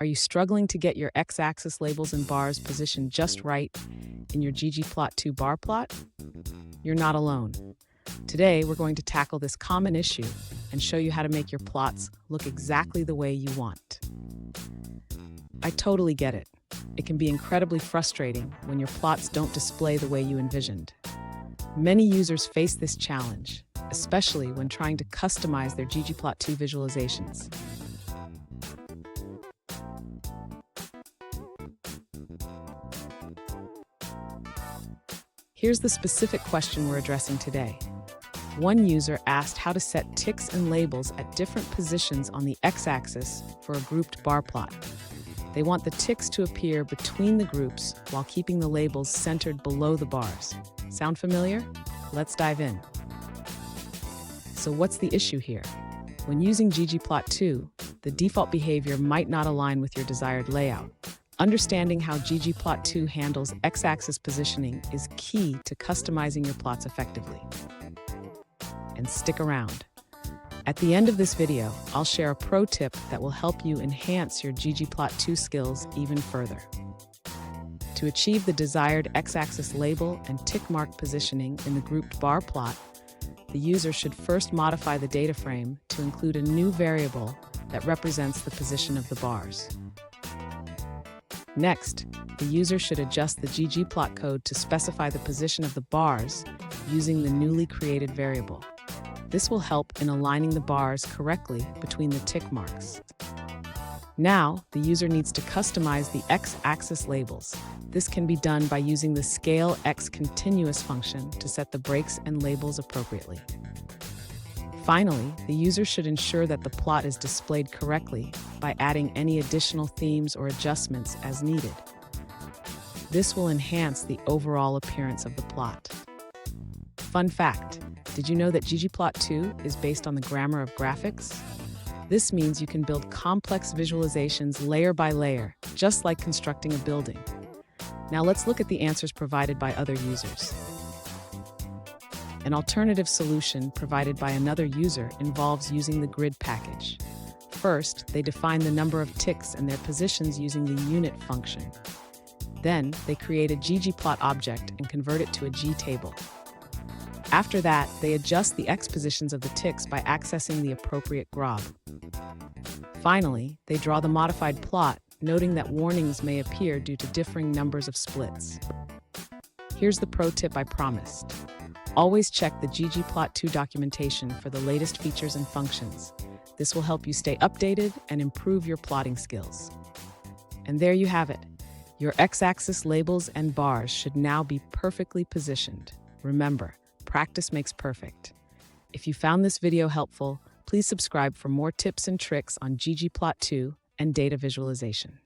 Are you struggling to get your x-axis labels and bars positioned just right in your ggplot2 bar plot? You're not alone. Today, we're going to tackle this common issue and show you how to make your plots look exactly the way you want. I totally get it. It can be incredibly frustrating when your plots don't display the way you envisioned. Many users face this challenge, especially when trying to customize their ggplot2 visualizations. Here's the specific question we're addressing today. One user asked how to set ticks and labels at different positions on the x-axis for a grouped bar plot. They want the ticks to appear between the groups while keeping the labels centered below the bars. Sound familiar? Let's dive in. So what's the issue here? When using ggplot2, the default behavior might not align with your desired layout. Understanding how ggplot2 handles x-axis positioning is key to customizing your plots effectively. And stick around. At the end of this video, I'll share a pro tip that will help you enhance your ggplot2 skills even further. To achieve the desired x-axis label and tick mark positioning in the grouped bar plot, the user should first modify the data frame to include a new variable that represents the position of the bars. Next, the user should adjust the ggplot code to specify the position of the bars using the newly created variable. This will help in aligning the bars correctly between the tick marks. Now, the user needs to customize the x-axis labels. This can be done by using the scale x continuous function to set the breaks and labels appropriately. Finally, the user should ensure that the plot is displayed correctly by adding any additional themes or adjustments as needed. This will enhance the overall appearance of the plot. Fun fact, did you know that ggplot2 is based on the grammar of graphics? This means you can build complex visualizations layer by layer, just like constructing a building. Now let's look at the answers provided by other users. An alternative solution provided by another user involves using the grid package. First, they define the number of ticks and their positions using the unit function. Then, they create a ggplot object and convert it to a gtable. After that, they adjust the x positions of the ticks by accessing the appropriate grob. Finally, they draw the modified plot, noting that warnings may appear due to differing numbers of splits. Here's the pro tip I promised. Always check the ggplot2 documentation for the latest features and functions. This will help you stay updated and improve your plotting skills. And there you have it. Your x-axis labels and bars should now be perfectly positioned. Remember, practice makes perfect. If you found this video helpful, please subscribe for more tips and tricks on ggplot2 and data visualization.